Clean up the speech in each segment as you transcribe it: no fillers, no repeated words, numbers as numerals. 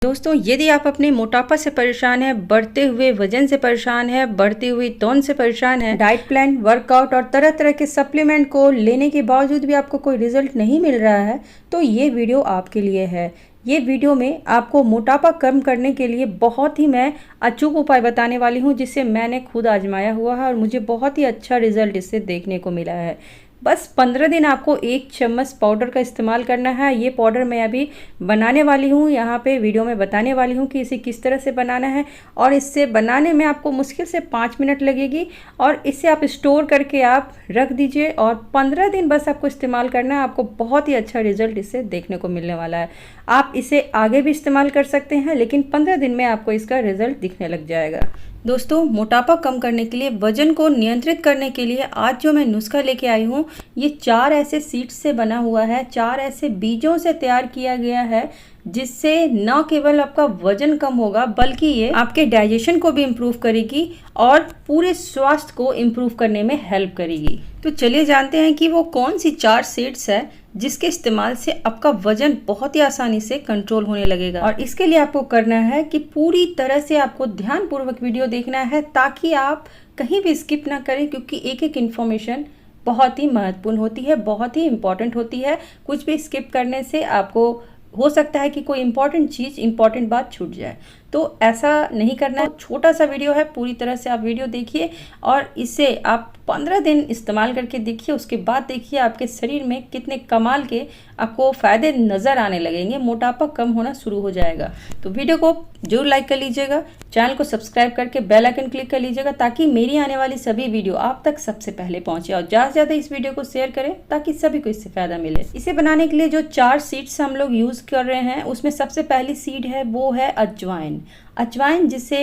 दोस्तों, यदि आप अपने मोटापा से परेशान हैं, बढ़ते हुए वजन से परेशान हैं, बढ़ती हुई तौन से परेशान हैं, डाइट प्लान, वर्कआउट और तरह तरह के सप्लीमेंट को लेने के बावजूद भी आपको कोई रिजल्ट नहीं मिल रहा है, तो ये वीडियो आपके लिए है। ये वीडियो में आपको मोटापा कम करने के लिए बहुत ही मैं अचूक उपाय बताने वाली हूँ, जिससे मैंने खुद आजमाया हुआ है और मुझे बहुत ही अच्छा रिजल्ट इससे देखने को मिला है। बस 15 दिन आपको 1 चम्मच पाउडर का इस्तेमाल करना है। ये पाउडर मैं अभी बनाने वाली हूँ, यहाँ पे वीडियो में बताने वाली हूँ कि इसे किस तरह से बनाना है। और इससे बनाने में आपको मुश्किल से 5 मिनट लगेगी और इसे आप स्टोर करके आप रख दीजिए और 15 दिन बस आपको इस्तेमाल करना है। आपको बहुत ही अच्छा रिजल्ट इससे देखने को मिलने वाला है। आप इसे आगे भी इस्तेमाल कर सकते हैं, लेकिन 15 दिन में आपको इसका रिजल्ट दिखने लग जाएगा। दोस्तों, मोटापा कम करने के लिए, वजन को नियंत्रित करने के लिए आज जो मैं नुस्खा लेके आई हूँ, ये 4 ऐसे सीड्स से बना हुआ है, 4 ऐसे बीजों से तैयार किया गया है, जिससे न केवल आपका वजन कम होगा बल्कि ये आपके डाइजेशन को भी इम्प्रूव करेगी और पूरे स्वास्थ्य को इम्प्रूव करने में हेल्प करेगी। तो चलिए जानते हैं कि वो कौन सी 4 सीड्स है जिसके इस्तेमाल से आपका वजन बहुत ही आसानी से कंट्रोल होने लगेगा। और इसके लिए आपको करना है कि पूरी तरह से आपको ध्यानपूर्वक वीडियो देखना है, ताकि आप कहीं भी स्किप ना करें, क्योंकि एक एक इन्फॉर्मेशन बहुत ही महत्वपूर्ण होती है, बहुत ही इम्पॉर्टेंट होती है। कुछ भी स्किप करने से आपको हो सकता है कि कोई इंपॉर्टेंट चीज़, इंपॉर्टेंट बात छूट जाए, तो ऐसा नहीं करना है। छोटा सा वीडियो है, पूरी तरह से आप वीडियो देखिए और इसे आप 15 दिन इस्तेमाल करके देखिए। उसके बाद देखिए आपके शरीर में कितने कमाल के आपको फ़ायदे नज़र आने लगेंगे, मोटापा कम होना शुरू हो जाएगा। तो वीडियो को जरूर लाइक कर लीजिएगा, चैनल को सब्सक्राइब करके बेल आइकन क्लिक कर लीजिएगा, ताकि मेरी आने वाली सभी वीडियो आप तक सबसे पहले पहुंचे। और ज़्यादा से ज़्यादा इस वीडियो को शेयर करें ताकि सभी को इससे फ़ायदा मिले। इसे बनाने के लिए जो 4 सीड्स हम लोग यूज़ कर रहे हैं, उसमें सबसे पहली सीड है वो है अजवाइन। अजवाइन, जिसे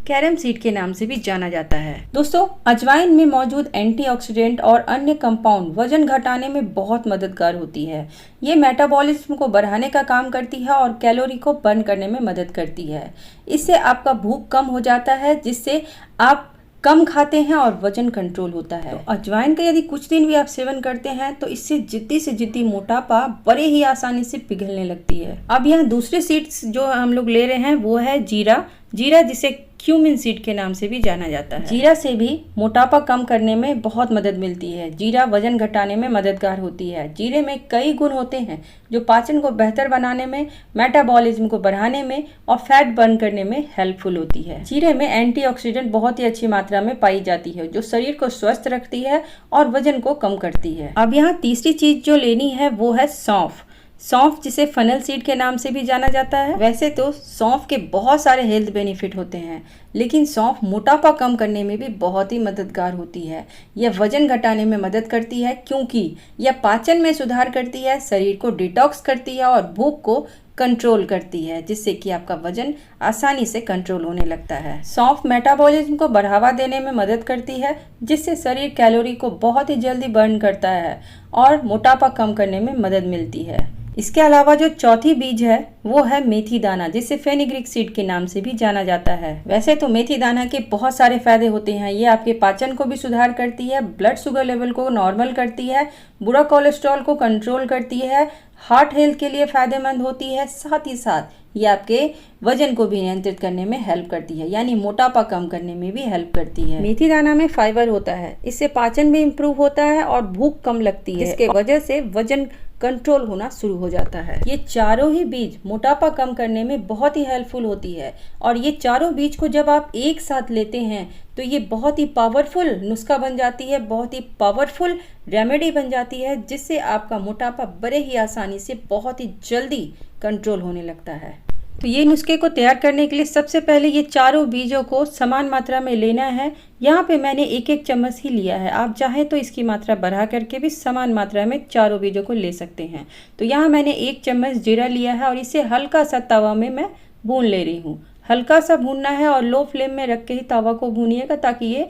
कैरम सीड के नाम से भी जाना जाता है। दोस्तों, अजवाइन में मौजूद एंटीऑक्सीडेंट और अन्य कंपाउंड वजन घटाने में बहुत मददगार होती है। ये मेटाबॉलिज्म को बढ़ाने का काम करती है और कैलोरी को बर्न करने में मदद करती है। इससे आपका भूख कम हो जाता है, जिससे आप कम खाते हैं और वजन कंट्रोल होता है। तो अजवाइन का यदि कुछ दिन भी आप सेवन करते हैं, तो इससे जिद्दी से जिद्दी मोटापा बड़े ही आसानी से पिघलने लगती है। अब यहाँ दूसरे सीड्स जो हम लोग ले रहे हैं वो है जीरा। जीरा, जिसे क्यूमिन सीड के नाम से भी जाना जाता है। जीरा से भी मोटापा कम करने में बहुत मदद मिलती है। जीरा वजन घटाने में मददगार होती है। जीरे में कई गुण होते हैं जो पाचन को बेहतर बनाने में, मेटाबॉलिज्म को बढ़ाने में और फैट बर्न करने में हेल्पफुल होती है। जीरे में एंटीऑक्सीडेंट बहुत ही अच्छी मात्रा में पाई जाती है, जो शरीर को स्वस्थ रखती है और वजन को कम करती है। अब यहाँ तीसरी चीज जो लेनी है वो है सौंफ। सौंफ, जिसे फनल सीड के नाम से भी जाना जाता है। वैसे तो सौंफ के बहुत सारे हेल्थ बेनिफिट होते हैं, लेकिन सौंफ मोटापा कम करने में भी बहुत ही मददगार होती है। यह वजन घटाने में मदद करती है, क्योंकि यह पाचन में सुधार करती है, शरीर को डिटॉक्स करती है और भूख को कंट्रोल करती है, जिससे कि आपका वजन आसानी से कंट्रोल होने लगता है। सौंफ मेटाबॉलिज्म को बढ़ावा देने में मदद करती है, जिससे शरीर कैलोरी को बहुत ही जल्दी बर्न करता है और मोटापा कम करने में मदद मिलती है। इसके अलावा जो चौथी बीज है वो है मेथी दाना, जिसे फेनिग्रीक सीड के नाम से भी जाना जाता है। वैसे तो मेथी दाना के बहुत सारे फायदे होते हैं। ये आपके पाचन को भी सुधार करती है, ब्लड शुगर लेवल को नॉर्मल करती है, बुरा कोलेस्ट्रॉल को कंट्रोल करती है, हार्ट हेल्थ के लिए फायदेमंद होती है, साथ ही साथ ये आपके वजन को भी नियंत्रित करने में हेल्प करती है, यानी मोटापा कम करने में भी हेल्प करती है। मेथी दाना में फाइबर होता है, इससे पाचन भी इम्प्रूव होता है और भूख कम लगती है, इसके वजह से वजन कंट्रोल होना शुरू हो जाता है। ये चारों ही बीज मोटापा कम करने में बहुत ही हेल्पफुल होती है, और ये चारों बीज को जब आप एक साथ लेते हैं तो ये बहुत ही पावरफुल नुस्खा बन जाती है, बहुत ही पावरफुल रेमेडी बन जाती है, जिससे आपका मोटापा बड़े ही आसानी से बहुत ही जल्दी कंट्रोल होने लगता है। तो ये नुस्खे को तैयार करने के लिए सबसे पहले ये चारों बीजों को समान मात्रा में लेना है। यहाँ पे मैंने 1-1 चम्मच ही लिया है, आप चाहें तो इसकी मात्रा बढ़ा करके भी समान मात्रा में चारों बीजों को ले सकते हैं। तो यहाँ मैंने 1 चम्मच जीरा लिया है और इसे हल्का सा तवा में मैं भून ले रही हूँ। हल्का सा भूनना है और लो फ्लेम में रख के ही तवा को भूनिएगा, ताकि ये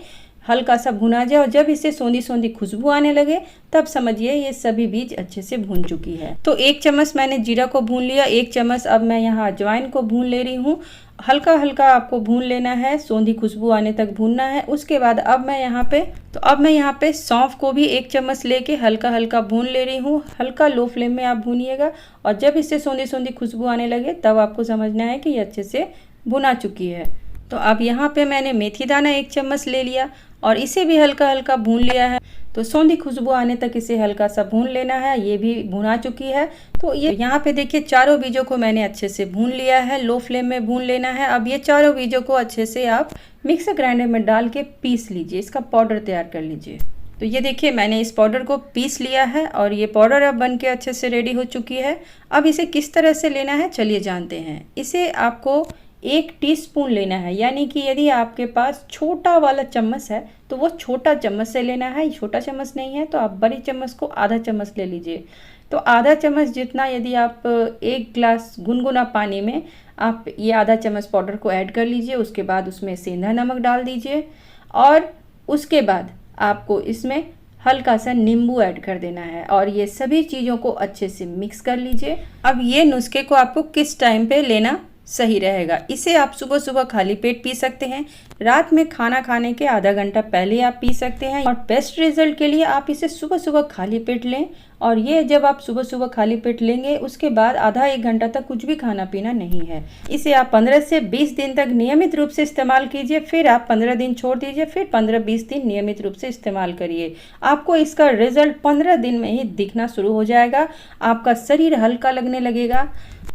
हल्का सा भुना जाए और जब इससे सोंधी सोंधी खुशबू आने लगे तब समझिए ये सभी बीज अच्छे से भून चुकी है। तो 1 चम्मच मैंने जीरा को भून लिया, 1 चम्मच अब मैं यहाँ अजवाइन को भून ले रही हूँ। हल्का हल्का आपको भून लेना है, सोंधी खुशबू आने तक भूनना है। उसके बाद अब मैं यहाँ पे सौंफ को भी 1 चम्मच लेके हल्का हल्का भून ले रही हूँ। हल्का लो फ्लेम में आप भूनिएगा और जब इससे सोंधी सोंधी खुशबू आने लगे तब आपको समझना है कि ये अच्छे से भुना चुकी है। तो अब यहाँ पे मैंने मेथी दाना 1 चम्मच ले लिया और इसे भी हल्का हल्का भून लिया है। तो सौंधी खुशबू आने तक इसे हल्का सा भून लेना है। ये भी भुना चुकी है। तो ये यहाँ पे देखिए चारों बीजों को मैंने अच्छे से भून लिया है, लो फ्लेम में भून लेना है। अब ये चारों बीजों को अच्छे से आप मिक्सर ग्राइंडर में डाल के पीस लीजिए, इसका पाउडर तैयार कर लीजिए। तो ये देखिए मैंने इस पाउडर को पीस लिया है और ये पाउडर अब बन के अच्छे से रेडी हो चुकी है। अब इसे किस तरह से लेना है चलिए जानते हैं। इसे आपको 1 टीस्पून लेना है, यानी कि यदि आपके पास छोटा वाला चम्मच है तो वो छोटा चम्मच से लेना है। छोटा चम्मच नहीं है तो आप बड़ी चम्मच को आधा चम्मच ले लीजिए। तो आधा चम्मच जितना यदि आप 1 गिलास गुनगुना पानी में आप ये आधा चम्मच पाउडर को ऐड कर लीजिए। उसके बाद उसमें सेंधा नमक डाल दीजिए और उसके बाद आपको इसमें हल्का सा नींबू ऐड कर देना है और ये सभी चीज़ों को अच्छे से मिक्स कर लीजिए। अब ये नुस्खे को आपको किस टाइम पे लेना सही रहेगा, इसे आप सुबह सुबह खाली पेट पी सकते हैं, रात में खाना खाने के आधा घंटा पहले आप पी सकते हैं और बेस्ट रिजल्ट के लिए आप इसे सुबह सुबह खाली पेट लें। और ये जब आप सुबह सुबह खाली पेट लेंगे उसके बाद आधा 1 घंटा तक कुछ भी खाना पीना नहीं है। इसे आप 15 से 20 दिन तक नियमित रूप से इस्तेमाल कीजिए, फिर आप 15 दिन छोड़ दीजिए, फिर 15-20 दिन नियमित रूप से इस्तेमाल करिए। आपको इसका रिजल्ट 15 दिन में ही दिखना शुरू हो जाएगा। आपका शरीर हल्का लगने लगेगा,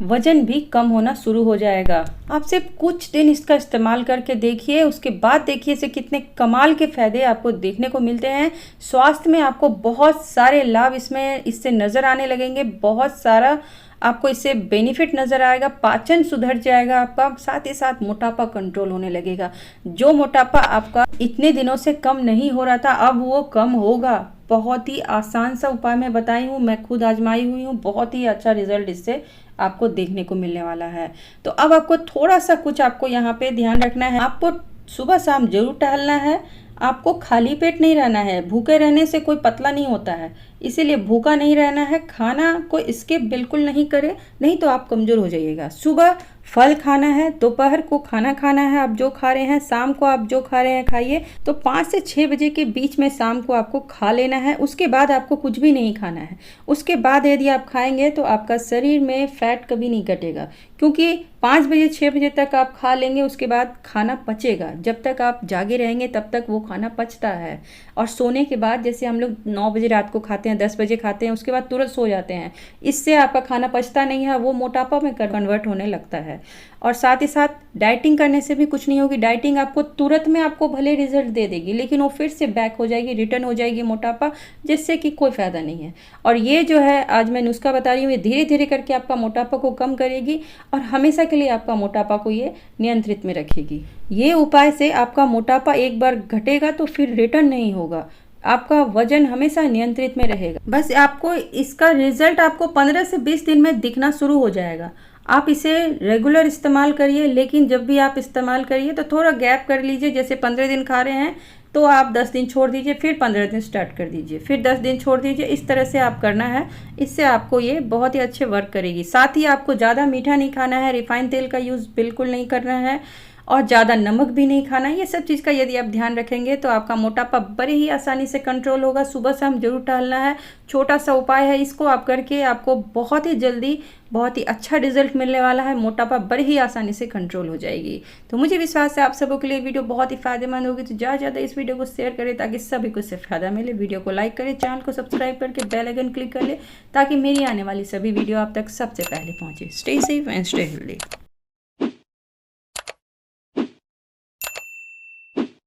वजन भी कम होना शुरू हो जाएगा। आप सिर्फ कुछ दिन इसका इस्तेमाल करके देखिए, उसके बाद देखिए इसे कितने कमाल के फायदे आपको देखने को मिलते हैं। स्वास्थ्य में आपको बहुत सारे लाभ इससे नज़र आने लगेंगे, बहुत सारा आपको इससे बेनिफिट नज़र आएगा। पाचन सुधर जाएगा आपका, साथ ही साथ मोटापा कंट्रोल होने लगेगा। जो मोटापा आपका इतने दिनों से कम नहीं हो रहा था अब वो कम होगा। बहुत ही आसान सा उपाय मैं बताई हूँ, मैं खुद आजमाई हुई हूँ, बहुत ही अच्छा रिजल्ट इससे आपको देखने को मिलने वाला है। तो अब आपको थोड़ा सा कुछ आपको यहाँ पे ध्यान रखना है। आपको सुबह शाम जरूर टहलना है, आपको खाली पेट नहीं रहना है। भूखे रहने से कोई पतला नहीं होता है, इसीलिए भूखा नहीं रहना है। खाना को स्किप बिल्कुल नहीं करें, नहीं तो आप कमज़ोर हो जाइएगा। सुबह फल खाना है, दोपहर को खाना खाना है, आप जो खा रहे हैं, शाम को आप जो खा रहे हैं खाइए। तो 5 से 6 बजे के बीच में शाम को आपको खा लेना है। उसके बाद आपको कुछ भी नहीं खाना है। उसके बाद यदि आप खाएंगे तो आपका शरीर में फैट कभी नहीं घटेगा, क्योंकि 5 बजे 6 बजे तक आप खा लेंगे, उसके बाद खाना पचेगा। जब तक आप जागे रहेंगे तब तक वो खाना पचता है। और सोने के बाद जैसे हम लोग 9 बजे रात को खाते हैं, 10 बजे खाते हैं, उसके बाद तुरंत सो जाते हैं, इससे आपका खाना पचता नहीं है, वो मोटापा में कन्वर्ट होने लगता है। और साथ ही साथ डाइटिंग करने से भी कुछ नहीं होगी। डाइटिंग आपको तुरंत में आपको भले रिजल्ट दे देगी, लेकिन वो फिर से बैक हो जाएगी, रिटर्न हो जाएगी मोटापा, जिससे कि कोई फ़ायदा नहीं है। और ये जो है आज मैं नुस्खा बता रही हूँ, ये धीरे धीरे करके आपका मोटापा को कम करेगी और हमेशा के लिए आपका मोटापा को ये नियंत्रित में रखेगी। ये उपाय से आपका मोटापा एक बार घटेगा तो फिर रिटर्न नहीं होगा, आपका वजन हमेशा नियंत्रित में रहेगा। बस आपको इसका रिजल्ट आपको 15 से 20 दिन में दिखना शुरू हो जाएगा। आप इसे रेगुलर इस्तेमाल करिए, लेकिन जब भी आप इस्तेमाल करिए तो थोड़ा गैप कर लीजिए। जैसे 15 दिन खा रहे हैं तो आप 10 दिन छोड़ दीजिए, फिर 15 दिन स्टार्ट कर दीजिए, फिर 10 दिन छोड़ दीजिए। इस तरह से आप करना है, इससे आपको ये बहुत ही अच्छे वर्क करेगी। साथ ही आपको ज़्यादा मीठा नहीं खाना है, रिफाइंड तेल का यूज़ बिल्कुल नहीं करना है और ज़्यादा नमक भी नहीं खाना है। ये सब चीज़ का यदि आप ध्यान रखेंगे तो आपका मोटापा बड़े ही आसानी से कंट्रोल होगा। सुबह शाम जरूर टहलना है, छोटा सा उपाय है, इसको आप करके आपको बहुत ही जल्दी बहुत ही अच्छा रिजल्ट मिलने वाला है। मोटापा बड़े ही आसानी से कंट्रोल हो जाएगी। तो मुझे विश्वास है आप सबों के लिए वीडियो बहुत ही फायदेमंद होगी। तो ज़्यादा ज़्यादा इस वीडियो को शेयर करें ताकि सभी को इससे फ़ायदा मिले। वीडियो को लाइक करें, चैनल को सब्सक्राइब करके बेल आइकन क्लिक कर ले ताकि मेरी आने वाली सभी वीडियो आप तक सबसे पहले पहुँचे। Stay safe and stay healthy.